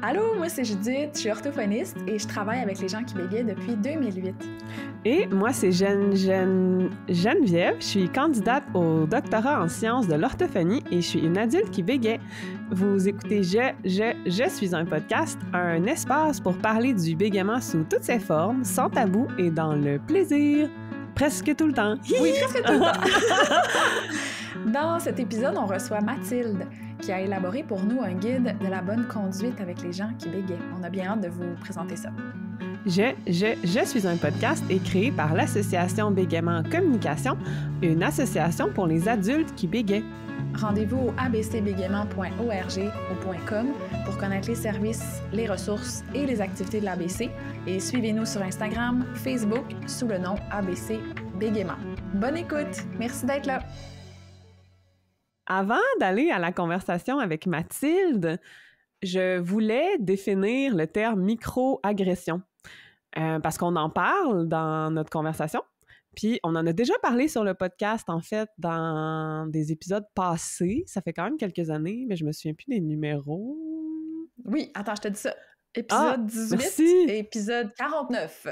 Allô, moi c'est Judith, je suis orthophoniste et je travaille avec les gens qui bégayent depuis 2008. Et moi, c'est Geneviève. Je suis candidate au doctorat en sciences de l'orthophonie et je suis une adulte qui bégaye. Vous écoutez Je suis un podcast, un espace pour parler du bégaiement sous toutes ses formes, sans tabou et dans le plaisir. Presque tout le temps. Oui, presque tout le temps. Dans cet épisode, on reçoit Mathilde, qui a élaboré pour nous un guide de la bonne conduite avec les gens qui bégayent. On a bien hâte de vous présenter ça. Je suis un podcast est créé par l'Association Bégaiement Communication, une association pour les adultes qui bégayent. Rendez-vous au abcbégaiement.org ou .com pour connaître les services, les ressources et les activités de l'ABC. Et suivez-nous sur Instagram, Facebook sous le nom ABC Bégaiement. Bonne écoute! Merci d'être là! Avant d'aller à la conversation avec Mathilde, je voulais définir le terme micro-agression parce qu'on en parle dans notre conversation. Puis on en a déjà parlé sur le podcast, en fait, dans des épisodes passés. Ça fait quand même quelques années, mais je me souviens plus des numéros. Oui, attends, je te dis ça. Épisode 18 merci. Et épisode 49.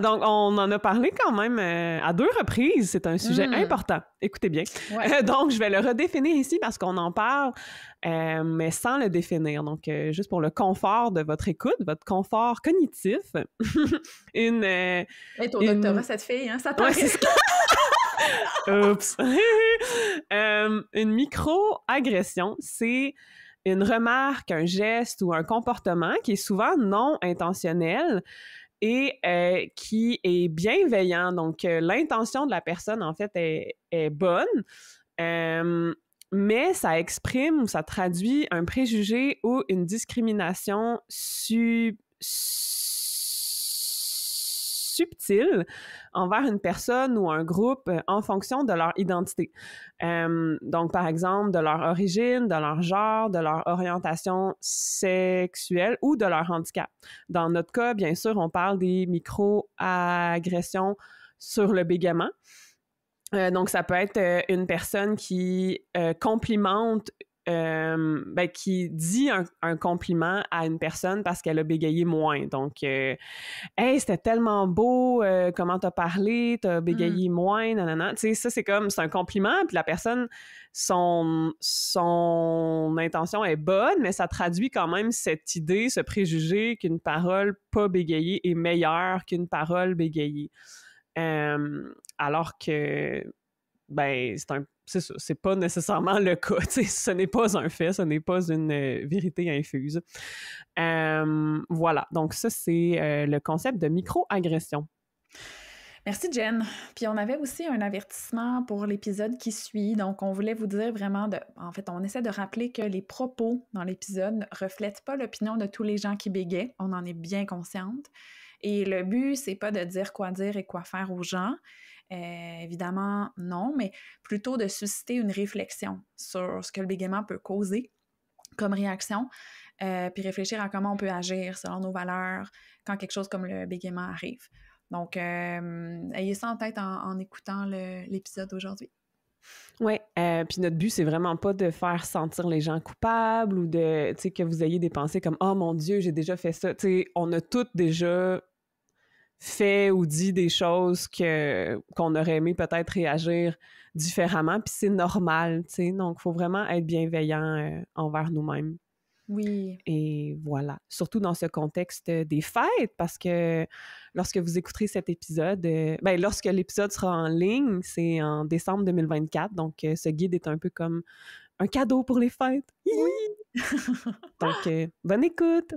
Donc on en a parlé quand même à 2 reprises. C'est un sujet important. Écoutez bien. Ouais. Donc, je vais le redéfinir ici parce qu'on en parle, mais sans le définir. Donc, juste pour le confort de votre écoute, votre confort cognitif. Et ton doctorat, cette fille, hein? Ça t'arrive. Oups! Une micro-agression, c'est une remarque, un geste ou un comportement qui est souvent non intentionnel et qui est bienveillant. Donc, l'intention de la personne, en fait, est bonne, mais ça exprime ou ça traduit un préjugé ou une discrimination subtile envers une personne ou un groupe en fonction de leur identité. Donc, par exemple, de leur origine, de leur genre, de leur orientation sexuelle ou de leur handicap. Dans notre cas, bien sûr, on parle des micro-agressions sur le bégaiement. Donc, ça peut être une personne qui complimente qui dit un compliment à une personne parce qu'elle a bégayé moins. Donc, hey, c'était tellement beau, comment t'as parlé, t'as bégayé moins, nanana. Tu sais, ça, c'est un compliment, puis la personne, son intention est bonne, mais ça traduit quand même cette idée, ce préjugé qu'une parole pas bégayée est meilleure qu'une parole bégayée. Alors que, c'est pas nécessairement le cas. Ce n'est pas un fait, ce n'est pas une vérité infuse. Voilà, donc ça, c'est le concept de micro-agression. Merci, Jen. Puis on avait aussi un avertissement pour l'épisode qui suit. Donc, on voulait vous dire vraiment En fait, on essaie de rappeler que les propos dans l'épisode ne reflètent pas l'opinion de tous les gens qui bégayent. On en est bien consciente. Et le but, c'est pas de dire et quoi faire aux gens. Évidemment, non, mais plutôt de susciter une réflexion sur ce que le bégaiement peut causer comme réaction, puis réfléchir à comment on peut agir selon nos valeurs quand quelque chose comme le bégaiement arrive. Donc, ayez ça en tête en écoutant l'épisode d'aujourd'hui. Oui, puis notre but, c'est vraiment pas de faire sentir les gens coupables ou de, tu sais, que vous ayez des pensées comme « Oh mon Dieu, j'ai déjà fait ça ». Tu sais, on a toutes déjà fait ou dit des choses qu'on aurait aimé peut-être réagir différemment, puis c'est normal, tu sais. Donc, il faut vraiment être bienveillant envers nous-mêmes. Oui. Et voilà. Surtout dans ce contexte des fêtes, parce que lorsque vous écouterez cet épisode, lorsque l'épisode sera en ligne, c'est en décembre 2024, donc ce guide est un peu comme un cadeau pour les fêtes. Oui! Donc, bonne écoute!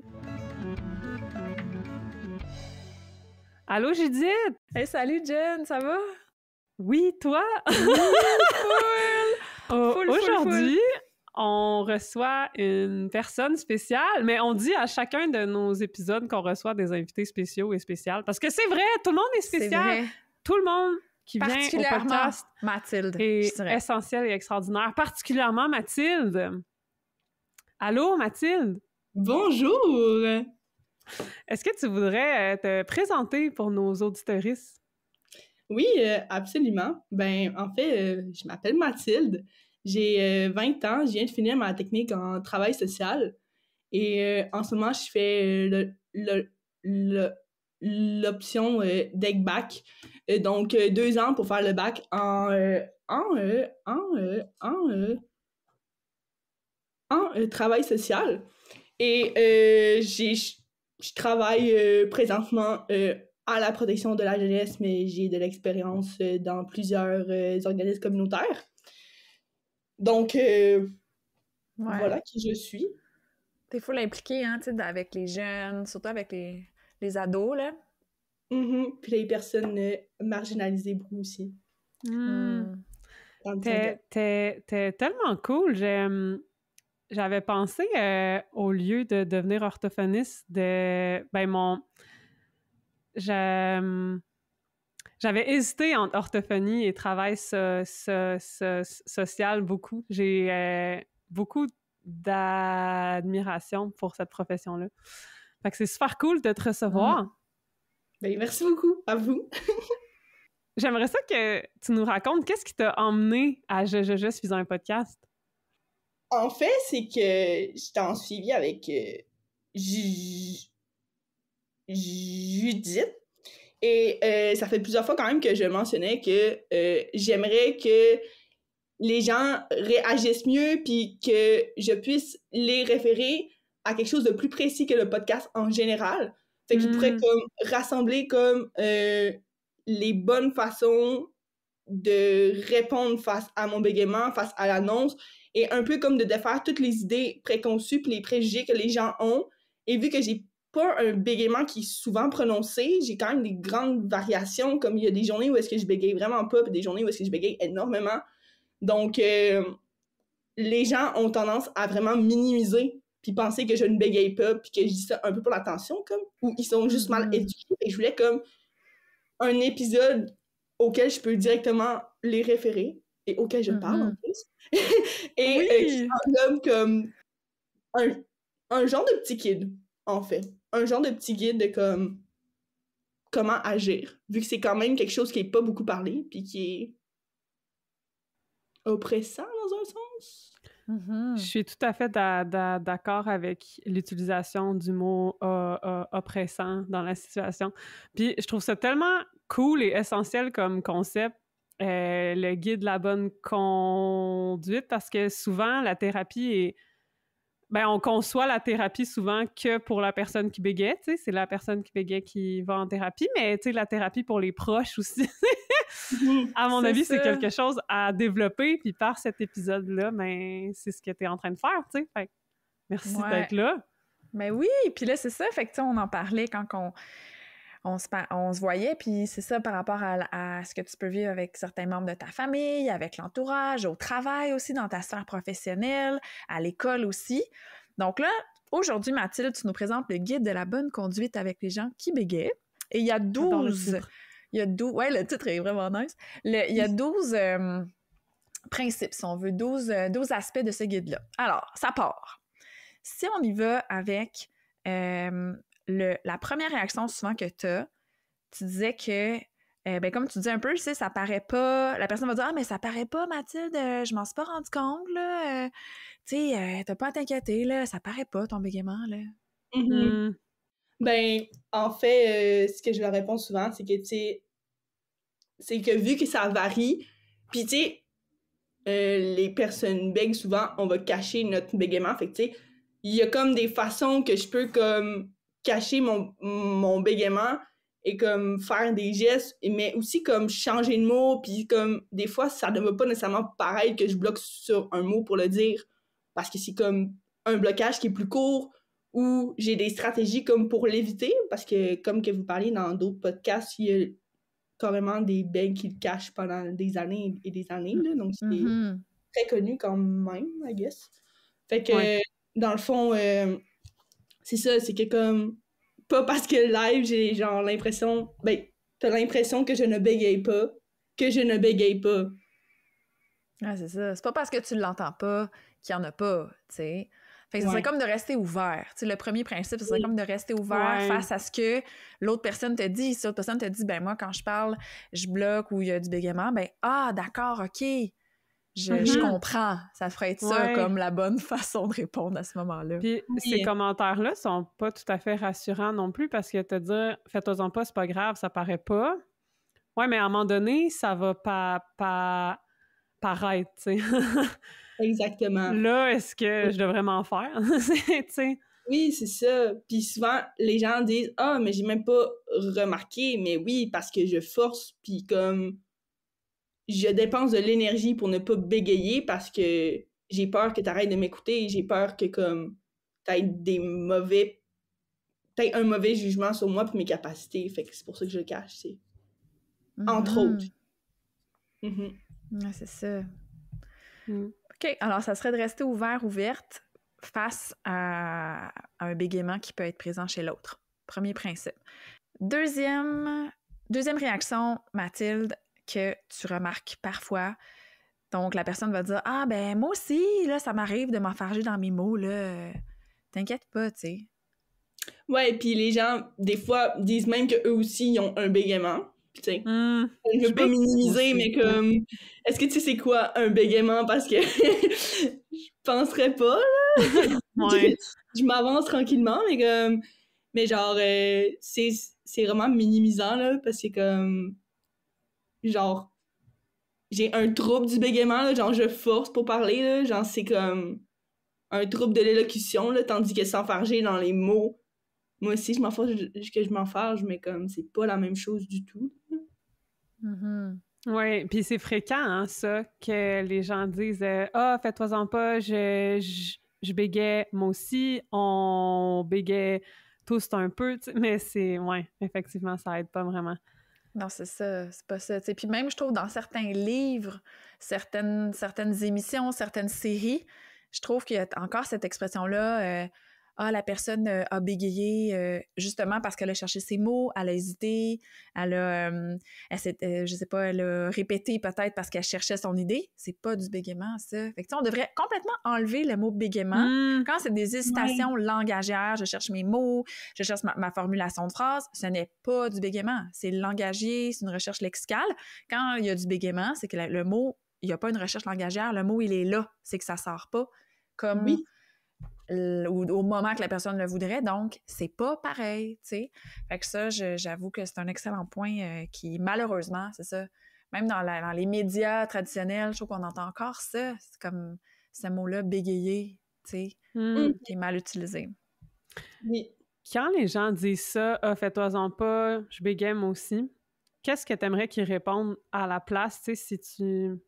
Allô, Judith! Hey, salut, Jen, ça va? Oui, toi? Oui, full! Aujourd'hui, on reçoit une personne spéciale, mais on dit à chacun de nos épisodes qu'on reçoit des invités spéciaux et spéciales, parce que c'est vrai, tout le monde est spécial. C'est vrai. Tout le monde qui vient au podcast Mathilde, est essentiel et extraordinaire, particulièrement Mathilde. Allô, Mathilde? Bonjour! Est-ce que tu voudrais te présenter pour nos auditeuristes? Oui, absolument. En fait, je m'appelle Mathilde. J'ai 20 ans. Je viens de finir ma technique en travail social. Et en ce moment, je fais l'option deck back. Donc, 2 ans pour faire le bac en travail social. Et je travaille présentement à la protection de la jeunesse, mais j'ai de l'expérience dans plusieurs organismes communautaires. Donc, voilà qui je suis. T'es full impliquée, hein, tu sais, avec les jeunes, surtout avec les ados, là. Puis les personnes marginalisées beaucoup aussi. T'es tellement cool. J'avais pensé, au lieu de devenir orthophoniste, j'avais hésité entre orthophonie et travail social beaucoup. J'ai beaucoup d'admiration pour cette profession-là. Fait que c'est super cool de te recevoir. Ben, merci beaucoup, à vous. J'aimerais ça que tu nous racontes qu'est-ce qui t'a emmené à Je suis un podcast. En fait, c'est que j'étais en suivi avec Judith. Et ça fait plusieurs fois quand même que je mentionnais que j'aimerais que les gens réagissent mieux puis que je puisse les référer à quelque chose de plus précis que le podcast en général. Fait qu'ils pourraient comme rassembler comme les bonnes façons de répondre face à mon bégaiement, face à l'annonce, et un peu comme de défaire toutes les idées préconçues puis les préjugés que les gens ont. Et vu que j'ai pas un bégaiement qui est souvent prononcé, j'ai quand même des grandes variations, comme il y a des journées où est-ce que je bégaye vraiment pas, puis des journées où est-ce que je bégaye énormément. Donc, les gens ont tendance à vraiment minimiser puis penser que je ne bégaye pas, puis que je dis ça un peu pour l'attention, comme, ou ils sont juste mal éduqués. Et je voulais comme un épisode auquel je peux directement les référer et auquel je parle en plus. Et qui englobe comme un genre de petit guide, en fait. Un genre de petit guide de comme comment agir, vu que c'est quand même quelque chose qui est pas beaucoup parlé, puis qui est oppressant dans un sens. Je suis tout à fait d'accord avec l'utilisation du mot oppressant dans la situation. Puis je trouve ça tellement cool et essentiel comme concept, le guide de la bonne conduite, parce que souvent, la thérapie est... Ben, on conçoit la thérapie souvent que pour la personne qui bégaye, tu sais, c'est la personne qui bégaye qui va en thérapie, mais tu sais, la thérapie pour les proches aussi. À mon avis, c'est quelque chose à développer, puis par cet épisode-là, ben, c'est ce que tu es en train de faire, tu sais. Fait que merci d'être là. Ben oui, puis là, c'est ça, fait que tu sais, on en parlait quand on se voyait, puis c'est ça par rapport à ce que tu peux vivre avec certains membres de ta famille, avec l'entourage, au travail aussi, dans ta sphère professionnelle, à l'école aussi. Donc là, aujourd'hui, Mathilde, tu nous présentes le guide de la bonne conduite avec les gens qui bégayent. Et il y a 12... Ouais, le titre est vraiment nice. Il y a 12 principes, si on veut, 12 aspects de ce guide-là. Alors, ça part. Si on y va avec... la première réaction souvent que tu disais que, ben comme tu dis un peu, tu sais, ça paraît pas... La personne va dire « Ah, mais ça paraît pas, Mathilde, je m'en suis pas rendu compte, là. Tu sais, t'as pas à t'inquiéter, là, ça paraît pas, ton bégaiement, là. » Ben, en fait, ce que je leur réponds souvent, c'est que, tu sais, c'est que vu que ça varie, puis tu sais, les personnes bèguent souvent, on va cacher notre bégaiement, fait que tu sais, il y a comme des façons que je peux comme cacher mon bégaiement et comme faire des gestes, mais aussi comme changer de mot, puis comme des fois, ça ne va pas nécessairement pareil que je bloque sur un mot pour le dire, parce que c'est comme un blocage qui est plus court, ou j'ai des stratégies comme pour l'éviter, parce que comme que vous parliez dans d'autres podcasts, il y a carrément des bègues qui le cachent pendant des années et des années, là, donc c'est très connu quand même, I guess. Fait que, dans le fond, c'est ça, c'est que comme, pas parce que live, j'ai genre l'impression, ben, t'as l'impression que je ne bégaye pas, que je ne bégaye pas. Ah, c'est ça. C'est pas parce que tu l'entends pas qu'il y en a pas, tu sais. Fait que ce serait comme de rester ouvert. Tu sais, le premier principe, ce serait comme de rester ouvert face à ce que l'autre personne te dit. Si l'autre personne te dit, ben moi, quand je parle, je bloque ou il y a du bégaiement, ben ah, d'accord, OK. Je comprends. Ça ferait être ça Ouais. comme la bonne façon de répondre à ce moment-là. Puis ces commentaires-là sont pas tout à fait rassurants non plus parce que te dire « fais-toi-en pas, c'est pas grave, ça paraît pas ». Ouais, mais à un moment donné, ça va pas paraître, tu sais. Exactement. Là, est-ce que je devrais m'en faire? Tu sais. Oui, c'est ça. Puis souvent, les gens disent « Ah, mais j'ai même pas remarqué. » Mais oui, parce que je force, puis comme je dépense de l'énergie pour ne pas bégayer parce que j'ai peur que t'arrêtes de m'écouter, j'ai peur que comme t'aies un mauvais jugement sur moi et mes capacités. Fait que c'est pour ça que je le cache, c'est entre autres. Ouais, c'est ça. Mm. OK, alors ça serait de rester ouverte face à un bégaiement qui peut être présent chez l'autre. Premier principe. Deuxième réaction, Mathilde, que tu remarques parfois. Donc, la personne va dire « Ah, ben moi aussi, là, ça m'arrive de m'enfarger dans mes mots, là. T'inquiète pas, tu sais. » Ouais, puis les gens, des fois, disent même qu'eux aussi, ils ont un bégaiement. Puis, tu sais, je veux pas minimiser, mais comme... Est-ce que tu sais c'est quoi un bégaiement? Parce que je penserais pas, là. Ouais. Je m'avance tranquillement, mais comme... Mais genre, c'est vraiment minimisant, là, parce que comme... Genre, j'ai un trouble du bégaiement, là, genre je force pour parler, là, genre c'est comme un trouble de l'élocution, là, tandis que s'enfarger dans les mots, moi aussi je m'enfarge, mais comme c'est pas la même chose du tout. Oui, puis c'est fréquent, hein, ça, que les gens disent « Ah, fais-toi-en pas, je bégais, moi aussi, on bégait tous un peu, tu sais, mais c'est, ouais, effectivement, ça aide pas vraiment. » Non, c'est ça, c'est pas ça. T'sais. Puis même, je trouve, dans certains livres, certaines émissions, certaines séries, je trouve qu'il y a encore cette expression-là, ah, la personne a bégayé justement parce qu'elle a cherché ses mots, elle a hésité, je sais pas, elle a répété peut-être parce qu'elle cherchait son idée. C'est pas du bégaiement, ça. Fait que on devrait complètement enlever le mot bégaiement. Quand c'est des hésitations langagières, je cherche mes mots, je cherche ma formulation de phrase, ce n'est pas du bégaiement. C'est langagier, c'est une recherche lexicale. Quand il y a du bégaiement, c'est que le mot, il n'y a pas une recherche langagière, le mot, il est là. C'est que ça sort pas comme... Oui. Au moment que la personne le voudrait, donc c'est pas pareil, tu sais. Fait que ça, j'avoue que c'est un excellent point qui, malheureusement, c'est ça, même dans les médias traditionnels, je trouve qu'on entend encore ça, c'est comme ce mot-là, bégayer, tu sais, qui est mal utilisé. Oui. Quand les gens disent ça, « Ah, fais-toi-en pas, je bégaye moi aussi », qu'est-ce que tu aimerais qu'ils répondent à la place, tu sais, si tu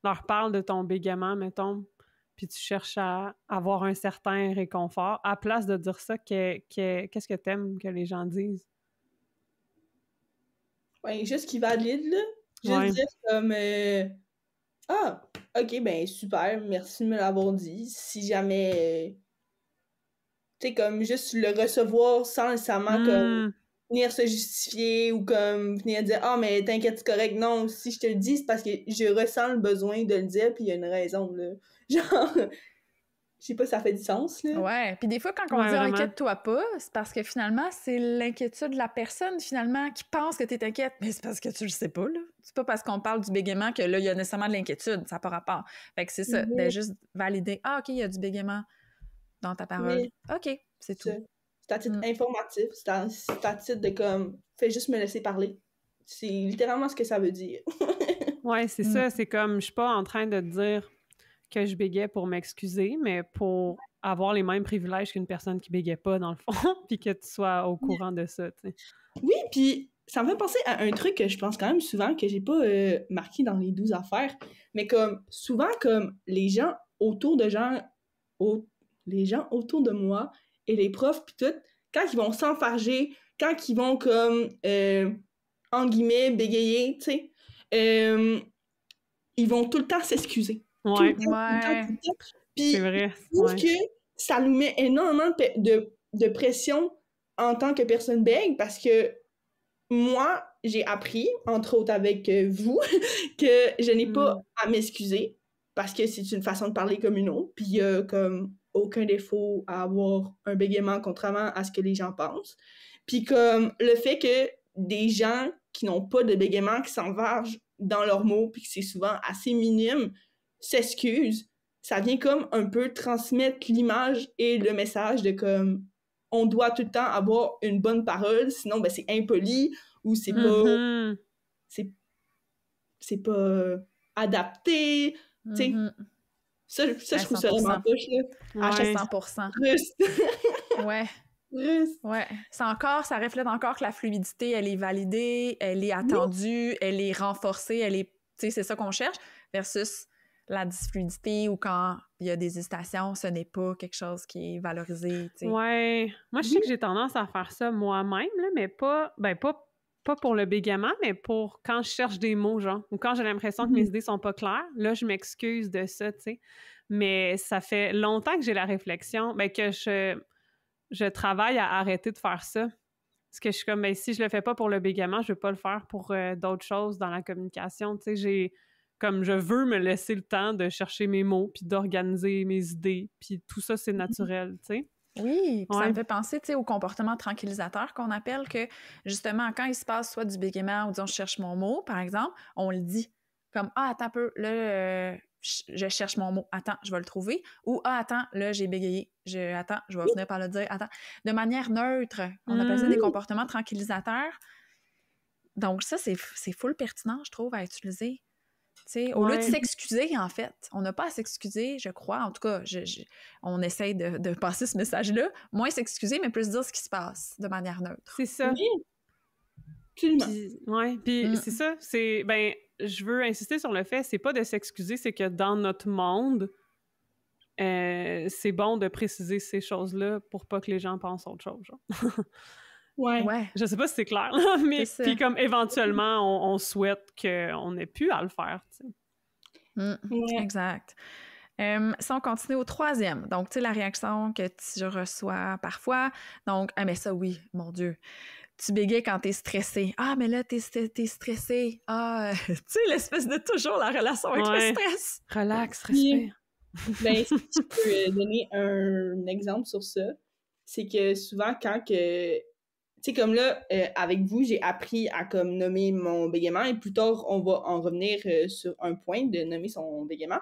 leur parles de ton bégaiement, mettons, puis tu cherches à avoir un certain réconfort, à place de dire ça, qu'est-ce que t'aimes que les gens disent? Ouais, juste qu'il valide, là. Juste dire comme Ah, ok, ben super, merci de me l'avoir dit. Si jamais tu sais, comme juste le recevoir sans nécessairement comme venir se justifier ou comme venir dire « Ah, mais t'inquiète, c'est correct. » Non, si je te le dis, c'est parce que je ressens le besoin de le dire, puis il y a une raison, là. Genre, je sais pas si ça fait du sens, là. Ouais, puis des fois, quand on dit « inquiète-toi pas », c'est parce que finalement, c'est l'inquiétude de la personne, finalement, qui pense que t'es inquiète. Mais c'est parce que tu le sais pas, là. C'est pas parce qu'on parle du bégaiement que là, il y a nécessairement de l'inquiétude. Ça n'a pas rapport. Fait que c'est ça, de juste valider « Ah, OK, il y a du bégaiement dans ta parole. Oui. OK, c'est tout. » C'est à titre informatif, c'est à titre de comme « Fais juste me laisser parler ». C'est littéralement ce que ça veut dire. Ouais, c'est ça. C'est comme, je suis pas en train de dire que je bégayais pour m'excuser, mais pour avoir les mêmes privilèges qu'une personne qui bégayait pas, dans le fond, puis que tu sois au courant de ça, tu sais. Oui, puis ça me fait penser à un truc que je pense quand même souvent, que j'ai pas marqué dans les 12 affaires, mais comme souvent, comme les gens autour de moi et les profs, puis tout, quand ils vont s'enfarger, quand ils vont comme, en guillemets, bégayer, tu sais, ils vont tout le temps s'excuser. Ouais. Tout le temps. Puis, c'est vrai. je trouve que ça nous met énormément de pression en tant que personne bègue, parce que moi, j'ai appris, entre autres avec vous, que je n'ai pas à m'excuser, parce que c'est une façon de parler comme une autre, puis il y a comme aucun défaut à avoir un bégaiement, contrairement à ce que les gens pensent. Puis comme le fait que des gens qui n'ont pas de bégaiement, qui s'enfargent dans leurs mots, puis que c'est souvent assez minime, s'excuse, ça vient comme un peu transmettre l'image et le message de comme on doit tout le temps avoir une bonne parole, sinon ben c'est impoli ou c'est pas c'est pas adapté, tu sais. Ça, je trouve ça vraiment poche, là. Ouais. 100%. Russe. Ouais. Russe. Ouais. Ça reflète encore que la fluidité, elle est validée, elle est attendue, elle est renforcée, elle est... Tu sais, c'est ça qu'on cherche, versus la disfluidité ou quand il y a des hésitations, ce n'est pas quelque chose qui est valorisé, tu sais. Ouais. Moi, je sais que j'ai tendance à faire ça moi-même, là, mais pas pour le bégaiement, mais pour quand je cherche des mots, genre, ou quand j'ai l'impression que mes idées sont pas claires, là, je m'excuse de ça, tu sais. Mais ça fait longtemps que j'ai la réflexion, que je travaille à arrêter de faire ça. Parce que je suis comme, si je le fais pas pour le bégaiement, je vais pas le faire pour d'autres choses dans la communication, tu sais. Je veux me laisser le temps de chercher mes mots, puis d'organiser mes idées, puis tout ça, c'est naturel, tu sais. Oui, puis ça me fait penser, tu sais, au comportement tranquillisateur qu'on appelle, que justement, quand il se passe soit du bégaiement ou disons, je cherche mon mot, par exemple, on le dit comme, attends un peu, là, je cherche mon mot, attends, je vais le trouver, ou attends, là, j'ai bégayé, attends, je vais finir par le dire, attends, de manière neutre, on appelle ça des comportements tranquillisateurs. Donc ça, c'est full pertinent, je trouve, à utiliser. T'sais, au lieu de s'excuser, en fait. On n'a pas à s'excuser, je crois. En tout cas, on essaye de passer ce message-là. Moins s'excuser, mais plus dire ce qui se passe de manière neutre. C'est ça. Oui. Absolument. Puis c'est ça. C'est, je veux insister sur le fait, c'est pas de s'excuser, c'est que dans notre monde, c'est bon de préciser ces choses-là pour pas que les gens pensent autre chose. Genre. Ouais. Je sais pas si c'est clair, là, mais puis comme éventuellement, on souhaite qu'on ait pu à le faire, tu sais. Exact. Si on continue au 3e, donc, tu sais, la réaction que tu reçois parfois, donc, mais ça, oui, mon Dieu, tu bégayes quand t'es stressé. Mais là, t'es stressé. Tu sais, l'espèce de toujours la relation avec le stress. Relax, respire. Si je peux donner un exemple sur ça, c'est que souvent, quand que... Tu sais, comme là, avec vous, j'ai appris à comme nommer mon bégaiement et plus tard, on va en revenir sur un point de nommer son bégaiement.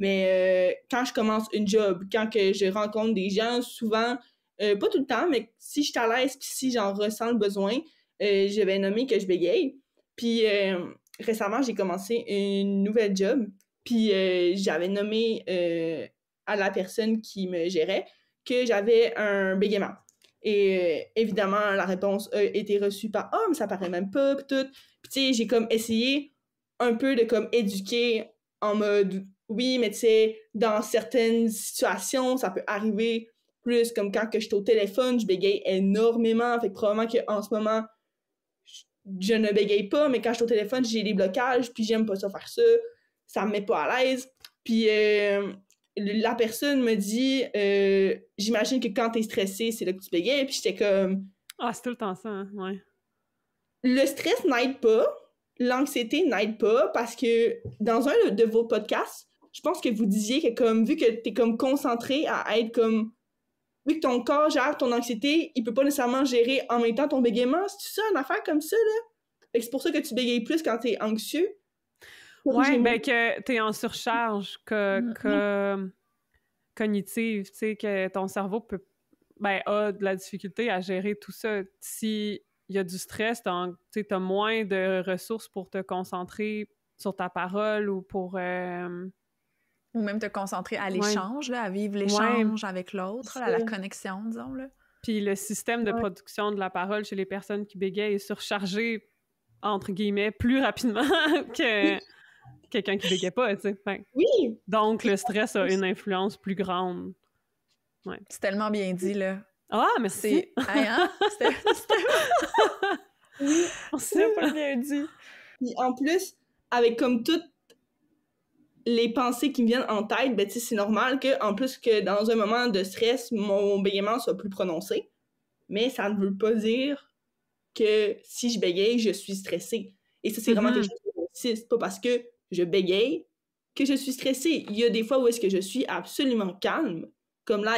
Mais quand je commence une job, quand que je rencontre des gens, souvent, pas tout le temps, mais si je suis à l'aise puis si j'en ressens le besoin, je vais nommer que je bégaye. Puis récemment, j'ai commencé une nouvelle job, puis j'avais nommé à la personne qui me gérait que j'avais un bégaiement. Et évidemment, la réponse a été reçue par « mais ça paraît même pas, pis tout. » Puis tu sais, j'ai comme essayé un peu de comme éduquer en mode « Oui, mais tu sais, dans certaines situations, ça peut arriver plus comme quand que je suis au téléphone, je bégaye énormément. Fait que probablement qu'en ce moment, je ne bégaye pas, mais quand je suis au téléphone, j'ai des blocages, puis j'aime pas ça faire ça. Ça me met pas à l'aise. Puis... la personne me dit j'imagine que quand t'es stressé, c'est là que tu bégayes. Puis j'étais comme... c'est tout le temps ça, hein? Ouais. Le stress n'aide pas, l'anxiété n'aide pas, parce que dans un de vos podcasts, je pense que vous disiez que comme vu que t'es comme concentré à être comme... Vu que ton corps gère ton anxiété, il peut pas nécessairement gérer en même temps ton bégaiement. C'est ça, une affaire comme ça, là? Fait que c'est pour ça que tu bégayes plus quand t'es anxieux. Que t'es en surcharge cognitive, tu sais, que ton cerveau a de la difficulté à gérer tout ça. S'il y a du stress, t'as moins de ressources pour te concentrer sur ta parole ou pour... Ou même te concentrer à l'échange, là, à vivre l'échange avec l'autre, à la connexion, disons, là. Puis le système de production de la parole chez les personnes qui bégayent est surchargé, entre guillemets, plus rapidement que... quelqu'un qui bégaye pas, tu sais. Oui! Donc, le stress a une influence plus grande. Ouais. C'est tellement bien dit, là. Merci! C'était pas bien dit. Puis en plus, avec comme toutes les pensées qui me viennent en tête, tu sais, c'est normal qu'en plus que dans un moment de stress, mon bégaiement soit plus prononcé. Mais ça ne veut pas dire que si je bégaye, je suis stressée. Et ça, c'est vraiment quelque chose qui consiste. Pas parce que je bégaye que je suis stressée. Il y a des fois où est-ce que je suis absolument calme. Comme là,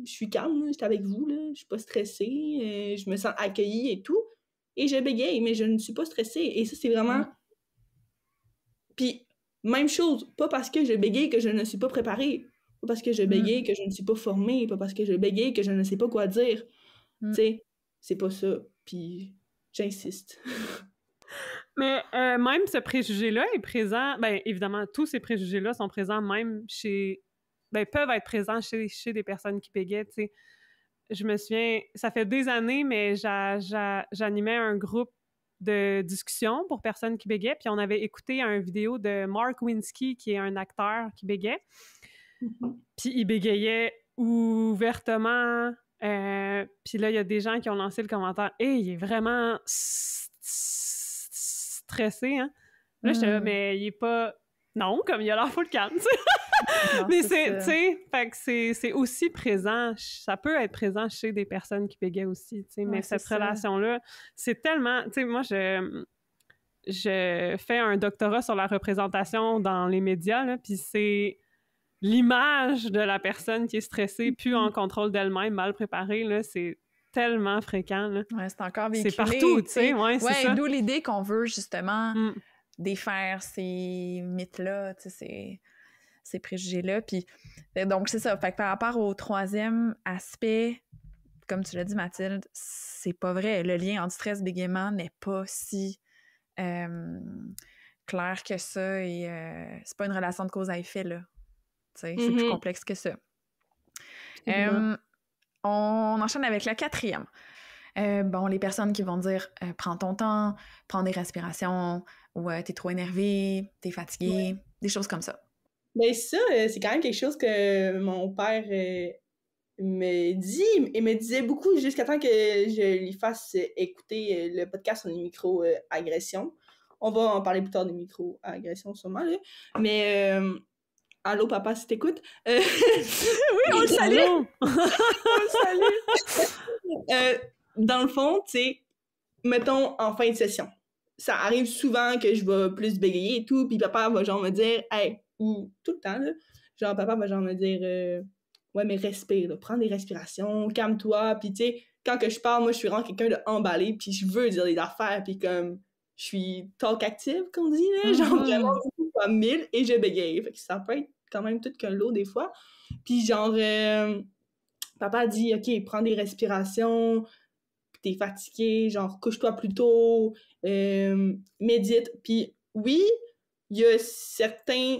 je suis calme, j'étais avec vous, là, je suis pas stressée, je me sens accueillie et tout. Et je bégaye, mais je ne suis pas stressée. Et ça, c'est vraiment... Puis Même chose, pas parce que je bégaye que je ne suis pas préparée, pas parce que je bégaye que je ne suis pas formée, pas parce que je bégaye que je ne sais pas quoi dire. Tu sais, c'est pas ça. Puis j'insiste. Mais même ce préjugé-là est présent, ben évidemment, tous ces préjugés-là sont présents même chez, ben peuvent être présents chez des personnes qui bégaient, tu sais. Je me souviens, ça fait des années, mais j'animais un groupe de discussion pour personnes qui bégaient, puis on avait écouté une vidéo de Mark Winsky, qui est un acteur qui bégait, puis il bégayait ouvertement, puis là, il y a des gens qui ont lancé le commentaire « Hey, il est vraiment stressé, hein? » Là, j'étais là, mais il est pas... Non, comme il a l'air full calme, tu sais. Non, mais c'est, tu sais, fait que c'est aussi présent, ça peut être présent chez des personnes qui bégaient aussi, tu sais, mais cette relation-là, c'est tellement, tu sais, moi, je fais un doctorat sur la représentation dans les médias, là, puis c'est l'image de la personne qui est stressée, plus en contrôle d'elle-même, mal préparée, là, c'est tellement fréquent, là. Ouais, c'est encore véhiculé. C'est partout, tu sais, ouais, c'est ça. D'où l'idée qu'on veut, justement, défaire ces mythes-là, tu sais, ces préjugés-là. Puis, donc, c'est ça. Fait que par rapport au troisième aspect, comme tu l'as dit, Mathilde, c'est pas vrai. Le lien entre stress et bégaiement n'est pas si clair que ça et c'est pas une relation de cause à effet, là. Tu sais, c'est plus complexe que ça. On enchaîne avec la quatrième. Bon, les personnes qui vont dire « Prends ton temps, prends des respirations » ou « T'es trop énervé, t'es fatigué », des choses comme ça. Ben ça, c'est quand même quelque chose que mon père me dit et me disait beaucoup jusqu'à temps que je lui fasse écouter le podcast sur les micro-agressions. On va en parler plus tard des micro-agressions sûrement, là. Mais allô papa, si t'écoutes. Oui, on le salue! On le salue! Dans le fond, tu sais, mettons en fin de session, ça arrive souvent que je vais plus bégayer et tout, puis papa va genre me dire « Hey! » Ou tout le temps, là, genre papa va genre me dire « Ouais, mais respire, là, prends des respirations, calme-toi. » Puis tu sais, quand que je parle, moi, je suis vraiment quelqu'un de emballé, puis je veux dire des affaires, puis comme, je suis talk active, qu'on dit, là, genre vraiment beaucoup comme 1000, et je bégaye. Fait que ça peut être quand même tout qu'un lot, des fois. Puis genre, papa dit « Ok, prends des respirations, t'es fatigué, genre, couche-toi plus tôt, médite. » Puis oui, il y a certains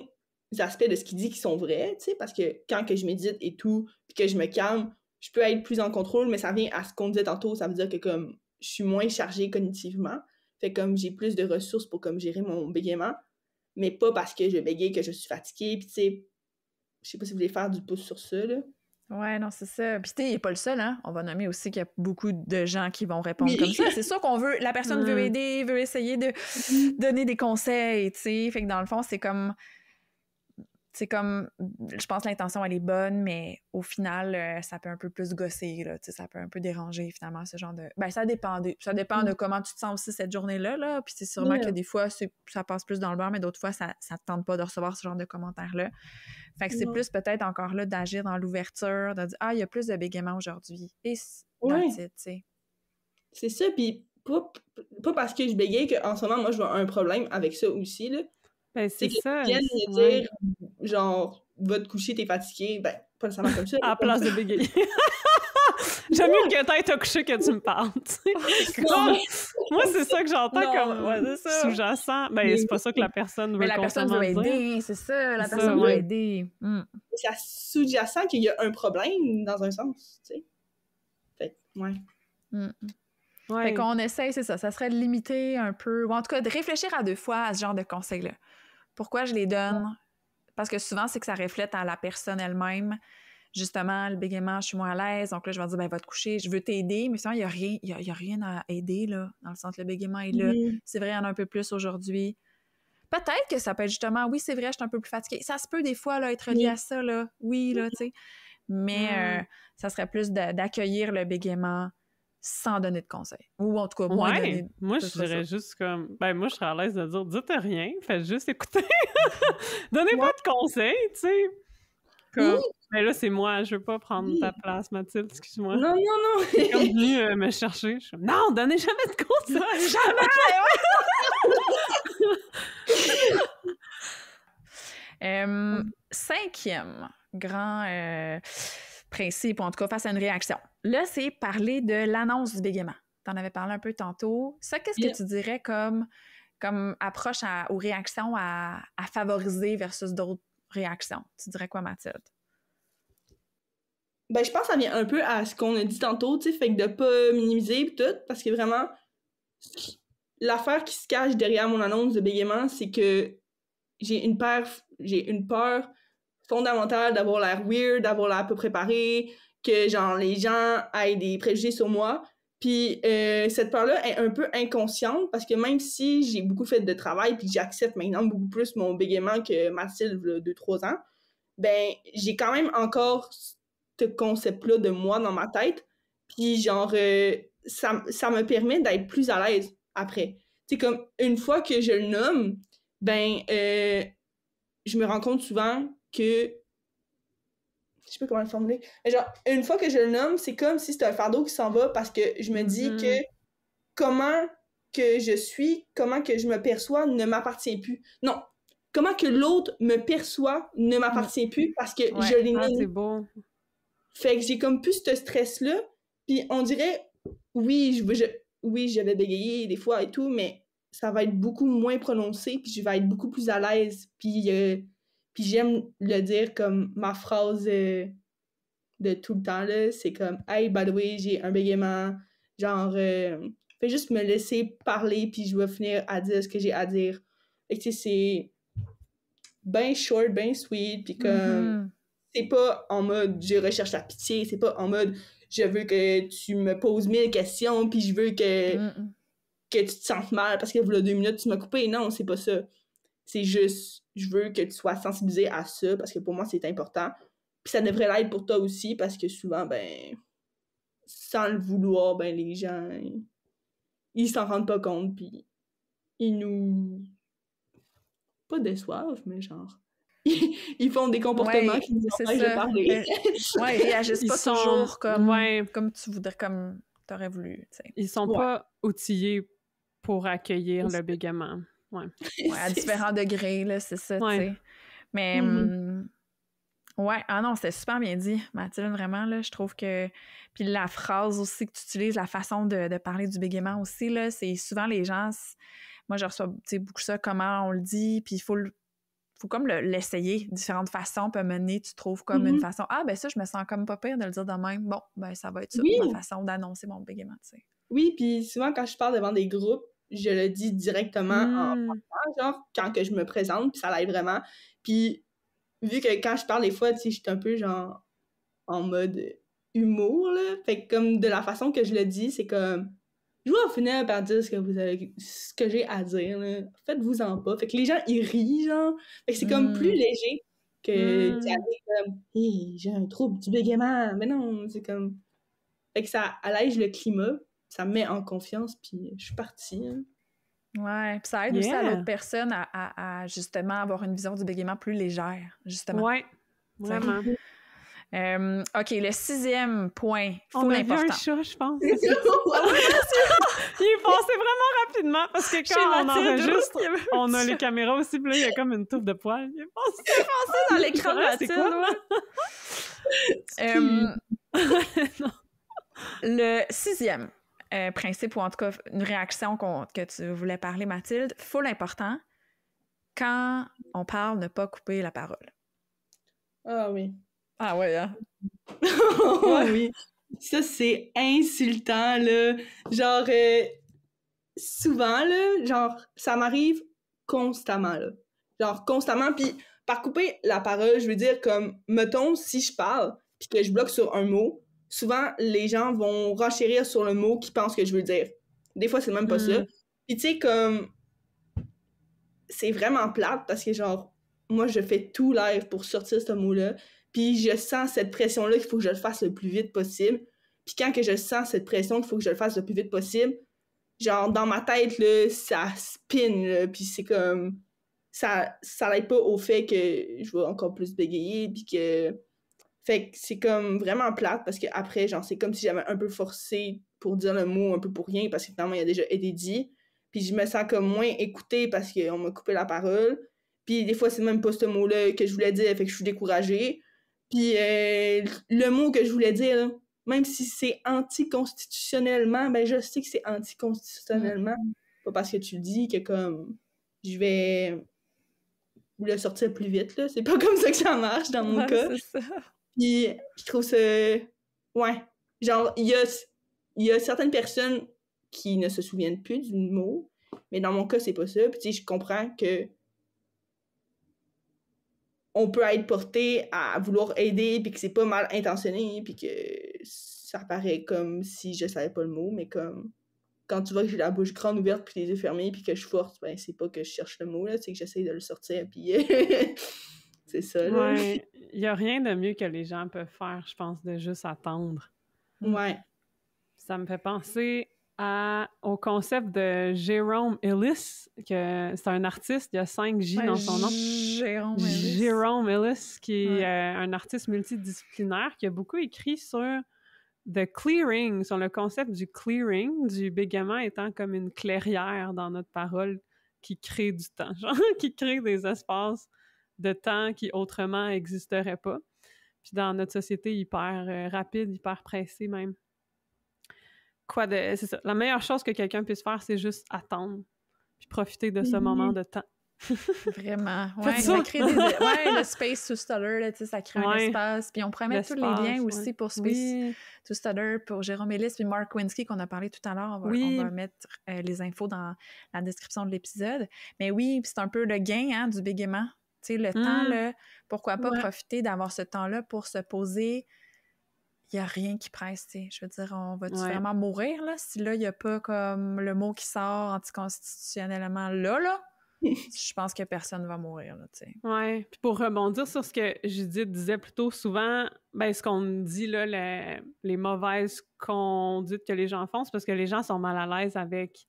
aspects de ce qu'il dit qui sont vrais, tu sais, parce que quand que je médite et tout, puis que je me calme, je peux être plus en contrôle, mais ça vient à ce qu'on disait tantôt, ça veut dire que comme je suis moins chargée cognitivement, fait comme j'ai plus de ressources pour comme gérer mon bégaiement, mais pas parce que je bégaye que je suis fatiguée, puis tu sais, je sais pas si vous voulez faire du pouce sur ça, là. Ouais, non, c'est ça. Puis tu sais, il n'est pas le seul, hein. On va nommer aussi qu'il y a beaucoup de gens qui vont répondre comme ça. C'est sûr qu'on veut, la personne veut aider, veut essayer de donner des conseils, tu sais. Fait que dans le fond, c'est comme, je pense que l'intention, elle est bonne, mais au final, ça peut un peu plus gosser, là, tu sais, ça peut un peu déranger, finalement, ce genre de... Ben, ça dépend de comment tu te sens aussi cette journée-là, là, puis c'est sûrement que des fois, ça passe plus dans le beurre, mais d'autres fois, ça te tente pas de recevoir ce genre de commentaires-là. Fait que c'est plus peut-être encore là d'agir dans l'ouverture, de dire « Ah, il y a plus de bégaiement aujourd'hui. » Et that's it, tu sais. C'est ça, puis pas parce que je bégaye qu'en ce moment, moi, je vois un problème avec ça aussi, là. Ben, c'est ça. Ils viennent me dire, genre, va te coucher, t'es fatigué. Ben, pas nécessairement comme ça. À la place de bégayer. J'aime mieux que t'ailles te coucher que tu me parles, tu sais. Moi, c'est ça que j'entends comme sous-jacent. Ben, c'est pas ça que la personne veut. Mais la personne veut aider, c'est ça. La personne veut aider. C'est sous-jacent qu'il y a un problème, dans un sens, tu sais. Fait Fait qu'on essaye, c'est ça. Ça serait de limiter un peu, ou en tout cas de réfléchir à deux fois à ce genre de conseils-là. Pourquoi je les donne? Parce que souvent, c'est que ça reflète à la personne elle-même. Justement, le bégaiement, je suis moins à l'aise. Donc là, je vais dire, ben, va te coucher, je veux t'aider. Mais sinon, il n'y a rien à aider, là, dans le sens que le bégaiement est là. C'est vrai, il y en a un peu plus aujourd'hui. Peut-être que ça peut être justement, oui, c'est vrai, je suis un peu plus fatiguée. Ça se peut des fois, là, être lié à ça, là. Oui, là, tu sais. Mais ça serait plus d'accueillir le bégaiement sans donner de conseils. Ou en tout cas, moi, je dirais juste comme... Ben, moi, je serais à l'aise de dire, dites rien, faites juste écouter. Donnez pas de conseils, tu sais. Comme... Mais là, c'est moi, je veux pas prendre ta place, Mathilde, excuse-moi. Non. Je suis comme venue me chercher. Je suis comme, non, donnez jamais de conseils! Jamais! Cinquième grand principe, ou en tout cas face à une réaction. Là, c'est parler de l'annonce du bégaiement. Tu en avais parlé un peu tantôt. Ça, qu'est-ce que tu dirais comme approche aux réactions à favoriser versus d'autres réactions? Tu dirais quoi, Mathilde? Ben, je pense que ça vient un peu à ce qu'on a dit tantôt, tu sais, fait que de pas minimiser pis tout, parce que vraiment, l'affaire qui se cache derrière mon annonce de bégaiement, c'est que j'ai une peur fondamentale d'avoir l'air weird, d'avoir l'air peu préparé, que, genre, les gens aient des préjugés sur moi. Puis cette peur-là est un peu inconsciente, parce que même si j'ai beaucoup fait de travail puis que j'accepte maintenant beaucoup plus mon bégaiement que Mathilde, il y a 2-3 ans, ben, j'ai quand même encore ce concept-là de moi dans ma tête. Puis genre, ça me permet d'être plus à l'aise après. Tu sais, comme une fois que je le nomme, ben, je me rends compte souvent que... Je sais pas comment le formuler. Mais genre, une fois que je le nomme, c'est comme si c'était un fardeau qui s'en va parce que je me dis que comment que je suis, comment que je me perçois ne m'appartient plus. Non, comment que l'autre me perçoit ne m'appartient plus parce que je l'ai nommé. C'est beau. Fait que j'ai comme plus ce stress-là, puis on dirait, oui, oui, j'avais bégayé des fois et tout, mais ça va être beaucoup moins prononcé, puis je vais être beaucoup plus à l'aise, puis j'aime le dire comme ma phrase de tout le temps, là, c'est comme « Hey, by the way, j'ai un bégaiement, genre, fais juste me laisser parler, puis je vais finir à dire ce que j'ai à dire. » Fait que tu sais, c'est ben short, ben sweet, puis comme... C'est pas en mode « je recherche la pitié », c'est pas en mode « je veux que tu me poses 1000 questions, puis je veux que tu te sentes mal parce que voilà 2 minutes, tu m'as coupé. » Non, c'est pas ça. C'est juste, je veux que tu sois sensibilisé à ça parce que pour moi, c'est important. Puis ça devrait l'être pour toi aussi parce que souvent, ben, sans le vouloir, ben, les gens, ils s'en rendent pas compte, puis ils nous... pas déçoivent, mais genre... ils font des comportements qui nous empêchent de parler. Ouais, ils réagissent pas toujours comme tu voudrais, comme t'aurais voulu, tu sais. Ils sont pas outillés pour accueillir le bégaiement. Ouais, à différents degrés, là, c'est ça, tu sais. Mais, ouais, ah non, c'était super bien dit, Mathilde, vraiment, là, je trouve que... Puis la phrase aussi que tu utilises, la façon de parler du bégaiement aussi, là, c'est souvent les gens... Moi, je reçois, tu sais, beaucoup ça, comment on le dit, puis il faut comme l'essayer, différentes façons, peut mener, tu trouves comme une façon, ah, ben ça, je me sens comme pas pire de le dire de même. Bon, ben ça va être ça, ma façon d'annoncer mon bégaiement, tu sais. Oui, puis souvent, quand je parle devant des groupes, je le dis directement en genre, quand que je me présente, puis ça l'aide vraiment. Puis, vu que quand je parle des fois, tu sais, je suis un peu, genre, en mode humour, là. Fait que comme de la façon que je le dis, c'est comme... Je vais finir par dire ce que j'ai à dire, là. Faites-vous-en pas. Fait que les gens, ils rient, genre. Fait que c'est comme plus léger que d'y aller comme « Hey, j'ai un trouble du bégaiement. » Mais non, c'est comme... Fait que ça allège le climat, ça me met en confiance, puis je suis partie. Hein. Ouais, puis ça aide aussi à l'autre personne à justement avoir une vision du bégaiement plus légère, justement. Ouais, vraiment. OK, le 6e point, on a vu un chat, je pense. Il est passé vraiment rapidement parce que quand on enregistre, on a les caméras aussi, puis là, il y a comme une touffe de poils. Il est passé dans l'écran de Mathilde. Le 6e principe, ou en tout cas une réaction que tu voulais parler, Mathilde, full important, quand on parle, ne pas couper la parole. Ah oui. Ah ouais, hein? Oui. Ça, c'est insultant, là. Genre, souvent, là, genre, ça m'arrive constamment, là. Genre, constamment, puis par couper la parole, je veux dire, comme, mettons, si je parle, puis que je bloque sur un mot, souvent, les gens vont renchérir sur le mot qu'ils pensent que je veux dire. Des fois, c'est même pas ça. Puis tu sais, comme, c'est vraiment plate, parce que, genre, moi, je fais tout live pour sortir ce mot-là, puis je sens cette pression-là qu'il faut que je le fasse le plus vite possible. Puis quand que je sens cette pression qu'il faut que je le fasse le plus vite possible, genre, dans ma tête, là, ça spin, là, puis c'est comme... Ça l'aide pas au fait que je vais encore plus bégayer, puis que... Fait que c'est comme vraiment plate, parce qu'après, genre, c'est comme si j'avais un peu forcé pour dire le mot un peu pour rien, parce que finalement, il a déjà été dit. Puis je me sens comme moins écoutée parce qu'on m'a coupé la parole. Puis des fois, c'est même pas ce mot-là que je voulais dire, fait que je suis découragée. Puis le mot que je voulais dire, là, même si c'est anticonstitutionnellement, ben je sais que c'est anticonstitutionnellement. Pas parce que tu le dis que comme je vais le sortir plus vite, là. C'est pas comme ça que ça marche dans mon cas. C'est ça. Puis je trouve ça... Ouais. Genre, il y a certaines personnes qui ne se souviennent plus du mot, mais dans mon cas, c'est pas ça. Puis tu sais, je comprends que on peut être porté à vouloir aider, puis que c'est pas mal intentionné, puis que ça paraît comme si je savais pas le mot, mais comme quand tu vois que j'ai la bouche grande ouverte puis les yeux fermés puis que je force, ben c'est pas que je cherche le mot, là, c'est que j'essaie de le sortir, puis c'est ça, là. Ouais, il y a rien de mieux que les gens peuvent faire, je pense, de juste attendre. Ouais. Ça me fait penser au concept de Jérôme Ellis, que c'est un artiste, il y a 5 J dans son nom. Jérôme Ellis, qui est un artiste multidisciplinaire, qui a beaucoup écrit sur the clearing, sur le concept du clearing, du bégaiement étant comme une clairière dans notre parole qui crée du temps, genre qui crée des espaces de temps qui autrement n'existeraient pas. Puis dans notre société hyper rapide, hyper pressée même. C'est ça. La meilleure chose que quelqu'un puisse faire, c'est juste attendre puis profiter de ce moment de temps. Vraiment. Ouais, ça crée le Space to Stutter, là, ça crée un espace. Puis on pourrait mettre tous les liens aussi pour Space to Stutter, pour Jérôme Ellis, puis Mark Winsky qu'on a parlé tout à l'heure. On va mettre les infos dans la description de l'épisode. Mais oui, c'est un peu le gain du bégaiement. Tu sais, le temps, là, pourquoi pas profiter d'avoir ce temps-là pour se poser. Il n'y a rien qui presse, tu sais. Je veux dire, on va-tu vraiment mourir, là, si là, il n'y a pas comme le mot qui sort anticonstitutionnellement là? Je pense que personne va mourir, là, tu sais. Ouais. Puis pour rebondir sur ce que Judith disait plus tôt, souvent, ben, ce qu'on dit, là, les mauvaises conduites que les gens font, c'est parce que les gens sont mal à l'aise avec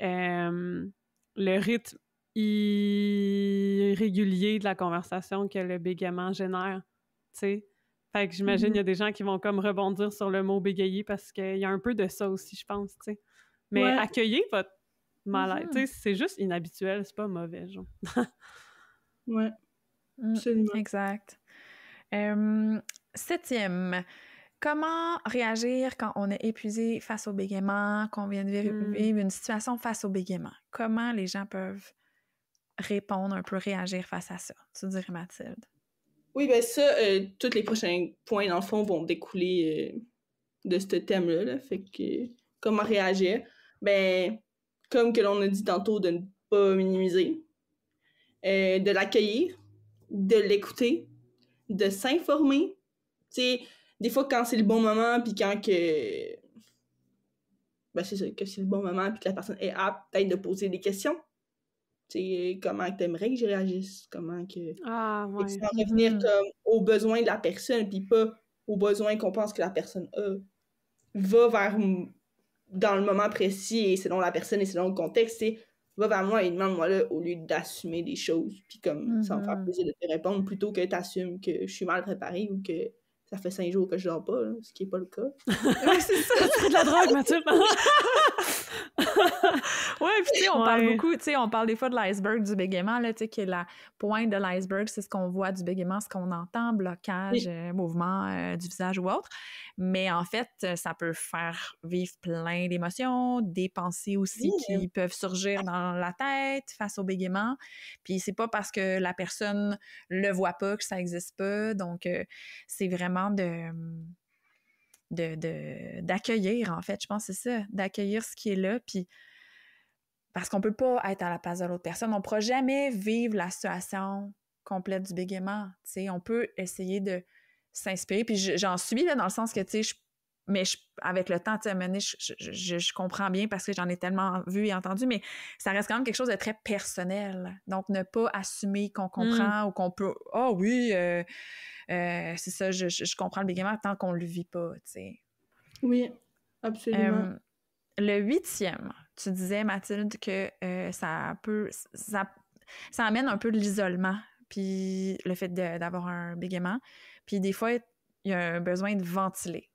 le rythme irrégulier de la conversation que le bégaiement génère, tu sais. Fait que j'imagine qu'il y a des gens qui vont comme rebondir sur le mot bégayer parce qu'il y a un peu de ça aussi, je pense, tu sais. Mais accueillez votre mal-être, tu sais, c'est juste inhabituel, c'est pas mauvais, genre. Ouais, absolument. Exact. 7e, comment réagir quand on est épuisé face au bégaiement, qu'on vient de vivre une situation face au bégaiement? Comment les gens peuvent répondre, un peu réagir face à ça? Tu dirais, Mathilde? Oui, ben ça, tous les prochains points, dans le fond, vont découler de ce thème-là. Là. Fait que, comment réagir? Ben, comme que l'on a dit tantôt, de ne pas minimiser, de l'accueillir, de l'écouter, de s'informer. Tu sais, des fois, quand c'est le bon moment, puis quand que... Ben, c'est ça, que c'est le bon moment, puis que la personne est apte, peut-être de poser des questions. Tu sais, comment t'aimerais que je réagisse? Comment que... sans revenir comme aux besoins de la personne, puis pas aux besoins qu'on pense que la personne a. Va vers... Dans le moment précis, et selon la personne et selon le contexte, c'est va vers moi et demande-moi là, au lieu d'assumer des choses, puis comme ça me faire plaisir de te répondre, plutôt que t'assumes que je suis mal préparée ou que ça fait 5 jours que je dors pas, là, ce qui est pas le cas. Oui, c'est ça, c'est de la drogue, Mathilde! Ouais, puis tu sais, on parle beaucoup, tu sais, on parle des fois de l'iceberg du bégaiement, là, tu sais, qui est la pointe de l'iceberg, c'est ce qu'on voit du bégaiement, ce qu'on entend, blocage, mouvement du visage ou autre. Mais en fait, ça peut faire vivre plein d'émotions, des pensées aussi qui peuvent surgir dans la tête face au bégaiement. Puis c'est pas parce que la personne le voit pas que ça existe pas. Donc, c'est vraiment d'accueillir, en fait. Je pense que c'est ça, d'accueillir ce qui est là, puis parce qu'on peut pas être à la place de l'autre personne. On pourra jamais vivre la situation complète du bégaiement, tu sais. On peut essayer de s'inspirer, puis j'en suis, là, dans le sens que, tu sais, avec le temps, tu sais, à un moment donné, je comprends bien parce que j'en ai tellement vu et entendu, mais ça reste quand même quelque chose de très personnel. Donc, ne pas assumer qu'on comprend ou qu'on peut... Ah oui, c'est ça, je comprends le bégaiement tant qu'on le vit pas, tu sais. Oui, absolument. Le 8e, tu disais, Mathilde, que ça amène un peu de l'isolement, puis le fait d'avoir un bégaiement. Puis des fois, il y a un besoin de ventiler.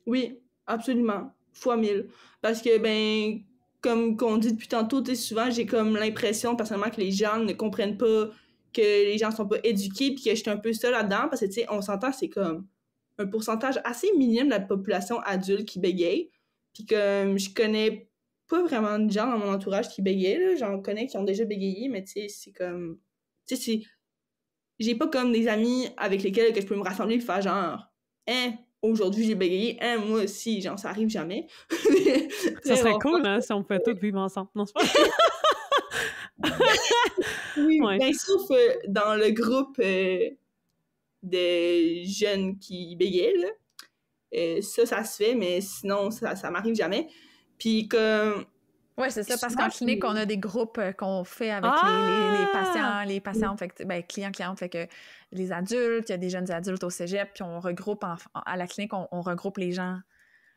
Oui, absolument. Fois 1000. Parce que, ben, comme qu'on dit depuis tantôt, tu sais, souvent, j'ai comme l'impression, personnellement, que les gens ne comprennent pas, que les gens sont pas éduqués, puis que je suis un peu seule là-dedans, parce que, tu sais, on s'entend, c'est comme un pourcentage assez minime de la population adulte qui bégaye, puis que je connais pas vraiment de gens dans mon entourage qui bégayent, là. J'en connais qui ont déjà bégayé, mais tu sais, c'est comme... Tu sais, j'ai pas comme des amis avec lesquels que je peux me rassembler et faire genre « Hein, aujourd'hui j'ai bégayé, hein, moi aussi, genre ça arrive jamais. » Ça serait cool, hein, si on pouvait tous vivre ensemble. Non, c'est pas... Oui, Ouais. bien sauf dans le groupe de jeunes qui bégaient, là. Ça se fait, mais sinon, ça m'arrive jamais. Puis comme... Oui, c'est ça, parce qu'en clinique, on a des groupes qu'on fait avec les patientes, fait que, ben, clients-clientes, fait que les adultes, il y a des jeunes adultes au cégep, puis on regroupe, à la clinique, on regroupe les gens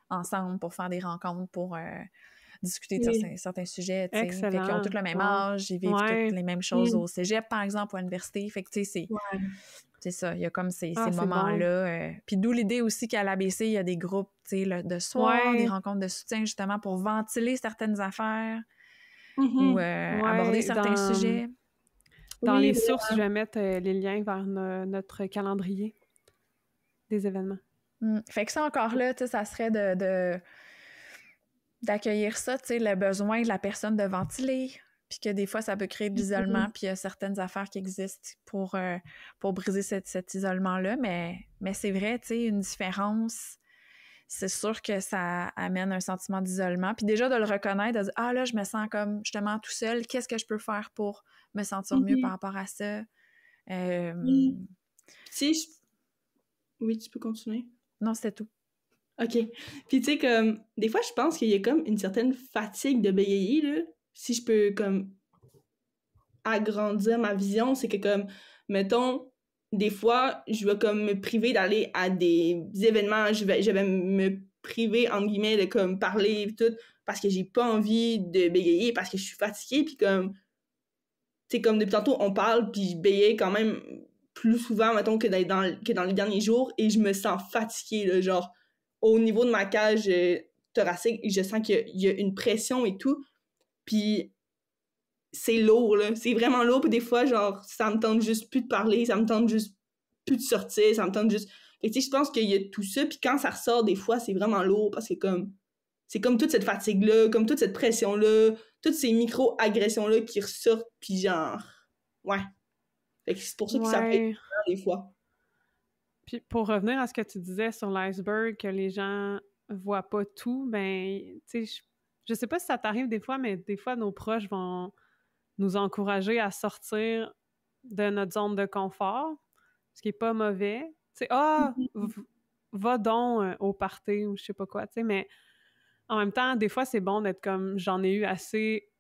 ensemble pour faire des rencontres, pour discuter de certains sujets, tu sais. Fait qu'ils ont tous le même âge, ils vivent toutes les mêmes choses au cégep, par exemple, ou à l'université, fait que, tu sais, c'est ça, il y a comme ces moments-là. Puis d'où l'idée aussi qu'à l'ABC, il y a des groupes, tu sais, de soir, des rencontres de soutien, justement, pour ventiler certaines affaires ou aborder certains sujets. Dans les sources, je vais mettre les liens vers notre calendrier des événements. Fait que ça, encore là, tu sais, ça serait d'accueillir ça, tu sais, le besoin de la personne de ventiler, puis que des fois, ça peut créer de l'isolement, puis il y a certaines affaires qui existent pour briser cet isolement-là, mais c'est vrai, tu sais, une différence, c'est sûr que ça amène un sentiment d'isolement, puis déjà de le reconnaître, de dire « Ah là, je me sens comme justement tout seul, qu'est-ce que je peux faire pour me sentir mieux par rapport à ça? » Oui, tu peux continuer. Non, c'était tout. OK. Puis tu sais, comme, des fois, je pense qu'il y a comme une certaine fatigue de bégayer, là. Si je peux, comme, agrandir ma vision, c'est que, comme, mettons, des fois, je vais, comme, me priver d'aller à des événements, je vais me priver, entre guillemets, de, comme, parler et tout, parce que j'ai pas envie de bégayer, parce que je suis fatiguée, puis comme, tu sais, comme, depuis tantôt, on parle, puis je bégayais quand même plus souvent, mettons, que dans les derniers jours, et je me sens fatiguée, là, genre, au niveau de ma cage thoracique, je sens qu'il y a une pression et tout, puis c'est lourd, là, c'est vraiment lourd, puis des fois, genre, ça me tente juste plus de parler, ça me tente juste plus de sortir, ça me tente juste... Fait que, tu sais, je pense qu'il y a tout ça, puis quand ça ressort, des fois, c'est vraiment lourd, parce que, comme, c'est comme toute cette fatigue-là, comme toute cette pression-là, toutes ces micro-agressions-là qui ressortent, puis genre... Ouais. Fait que c'est pour ça que ça fait peur, des fois. Puis pour revenir à ce que tu disais sur l'iceberg, que les gens voient pas tout, ben, tu sais, je sais pas si ça t'arrive des fois, mais des fois, nos proches vont nous encourager à sortir de notre zone de confort, ce qui est pas mauvais. Tu sais, va donc au party ou je sais pas quoi, tu sais, mais en même temps, des fois, c'est bon d'être comme, j'en ai eu assez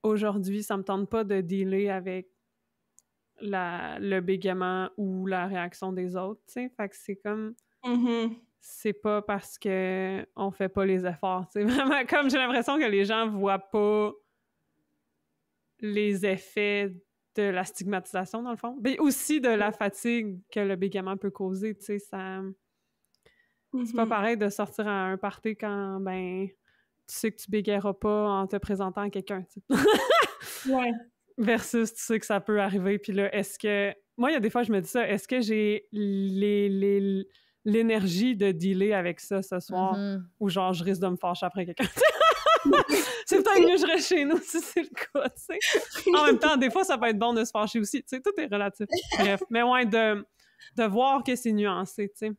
aujourd'hui, ça me tente pas de dealer avec le bégaiement ou la réaction des autres, tu sais. Fait que c'est comme... C'est pas parce que on fait pas les efforts, tu sais. Vraiment, comme j'ai l'impression que les gens voient pas les effets de la stigmatisation, dans le fond. Mais aussi de la fatigue que le bégaiement peut causer, tu sais, ça... C'est pas pareil de sortir à un party quand, ben, tu sais que tu bégayeras pas en te présentant à quelqu'un, tu sais. Ouais. Versus, tu sais que ça peut arriver, puis là, est-ce que... Moi, il y a des fois, je me dis ça, est-ce que j'ai l'énergie de dealer avec ça ce soir, ou genre, je risque de me fâcher après quelqu'un. C'est peut-être mieux que je reste chez nous si c'est le cas, tu sais. En même temps, des fois, ça peut être bon de se fâcher aussi, tu sais, tout est relatif. Bref, mais ouais, de voir que c'est nuancé, tu sais.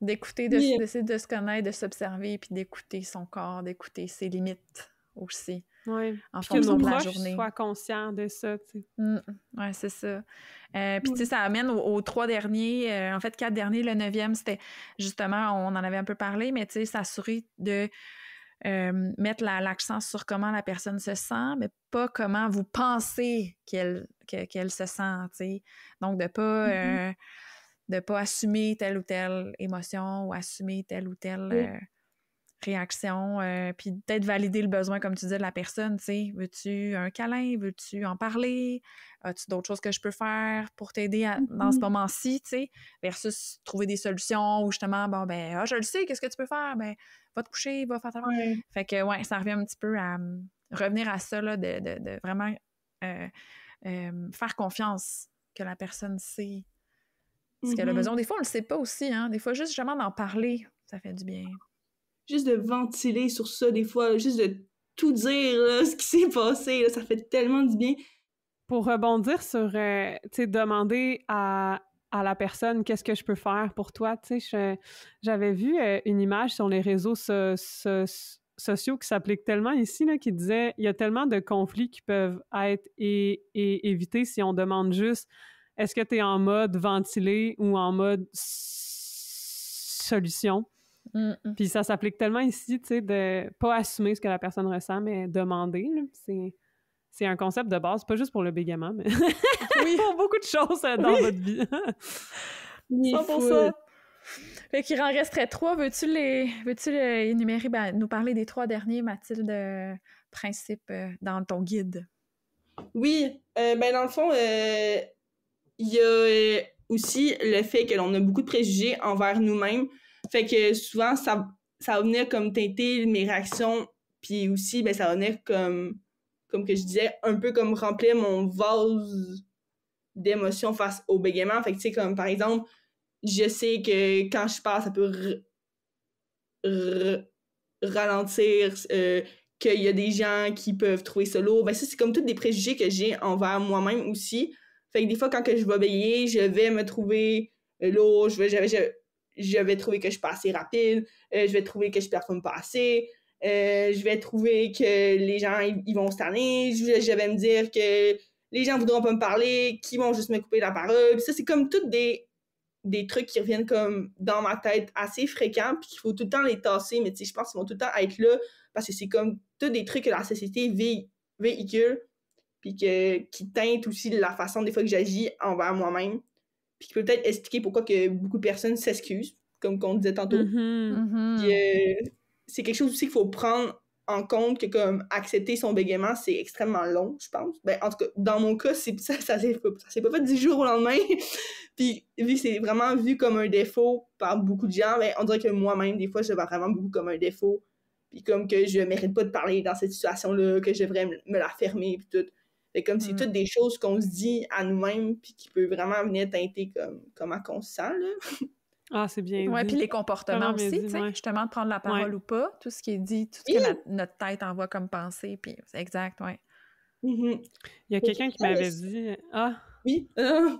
D'écouter, d'essayer de se connaître, de s'observer, puis d'écouter son corps, d'écouter ses limites aussi. Oui, en puis que fonction nos de la proches journée. soient conscients de ça, tu sais. Oui, c'est ça. Puis tu sais, ça amène aux 3 derniers, en fait 4 derniers, le 9e, c'était justement, on en avait un peu parlé, mais tu sais, s'assurer de mettre l'accent sur comment la personne se sent, mais pas comment vous pensez qu'elle se sent, tu sais. Donc, de pas assumer telle ou telle émotion ou assumer telle ou telle réaction, puis peut-être valider le besoin, comme tu disais, de la personne, tu sais. Veux-tu un câlin? Veux-tu en parler? As-tu d'autres choses que je peux faire pour t'aider dans ce moment-ci, tu sais? Versus trouver des solutions où justement, bon, ben, je le sais, qu'est-ce que tu peux faire? Ben, va te coucher, va faire ta... Ouais. Fait que, ouais, ça revient un petit peu à revenir à ça, là, de vraiment faire confiance que la personne sait ce qu'elle a besoin. Des fois, on le sait pas aussi, hein? Des fois, juste justement d'en parler, ça fait du bien. Juste de ventiler sur ça, des fois, juste de tout dire, là, ce qui s'est passé, là, ça fait tellement du bien. Pour rebondir sur, tu sais, demander à la personne qu'est-ce que je peux faire pour toi, tu sais, j'avais vu une image sur les réseaux sociaux qui s'appliquent tellement ici, là, qui disait il y a tellement de conflits qui peuvent être évités si on demande juste est-ce que tu es en mode ventilé ou en mode solution. Puis ça s'applique tellement ici, tu sais, de pas assumer ce que la personne ressent, mais demander, là, c'est un concept de base, pas juste pour le bégaiement, mais oui, pour beaucoup de choses dans votre vie. 100%. Fait qu'il en resterait 3. Veux-tu les énumérer? Ben, nous parler des 3 derniers, Mathilde, principes dans ton guide. Oui, ben dans le fond, il y a aussi le fait que l'on a beaucoup de préjugés envers nous-mêmes. Fait que souvent, ça va venir comme teinter mes réactions, puis aussi, ben ça va venir comme que je disais, un peu comme remplir mon vase d'émotions face au bégaiement. Fait que, tu sais, comme par exemple, je sais que quand je parle, ça peut ralentir, qu'il y a des gens qui peuvent trouver ça lourd. Ben ça, c'est comme tous des préjugés que j'ai envers moi-même aussi. Fait que des fois, quand que je vais bégayer, je vais me trouver lourd, je vais trouver que je suis pas assez rapide, je vais trouver que je performe pas assez, je vais trouver que les gens, ils vont se tanner, je vais me dire que les gens voudront pas me parler, qu'ils vont juste me couper la parole. Puis ça, c'est comme toutes des trucs qui reviennent comme dans ma tête assez fréquents, puis qu'il faut tout le temps les tasser, mais tu sais, je pense qu'ils vont tout le temps être là, parce que c'est comme tous des trucs que la société véhicule, puis qui teintent aussi la façon des fois que j'agis envers moi-même, puis qui peut peut-être expliquer pourquoi que beaucoup de personnes s'excusent, comme qu'on disait tantôt. Puis c'est quelque chose aussi qu'il faut prendre en compte, que comme accepter son bégaiement, c'est extrêmement long, je pense. Ben, en tout cas, dans mon cas, ça s'est pas fait 10 jours au lendemain. Puis vu que c'est vraiment vu comme un défaut par beaucoup de gens, ben, on dirait que moi-même, des fois, je le vois vraiment beaucoup comme un défaut. Puis comme que je mérite pas de parler dans cette situation-là, que je devrais me la fermer, puis tout. Fait comme c'est toutes des choses qu'on se dit à nous-mêmes, puis qui peut vraiment venir teinter comme comment on se sent, là. Ah, c'est bien dit. Ouais, puis les comportements aussi, tu sais, justement, de prendre la parole ou pas, tout ce qui est dit, tout ce que notre tête envoie comme pensée, puis c'est exact, ouais. Il y a quelqu'un qui m'avait dit... Ah! Oui,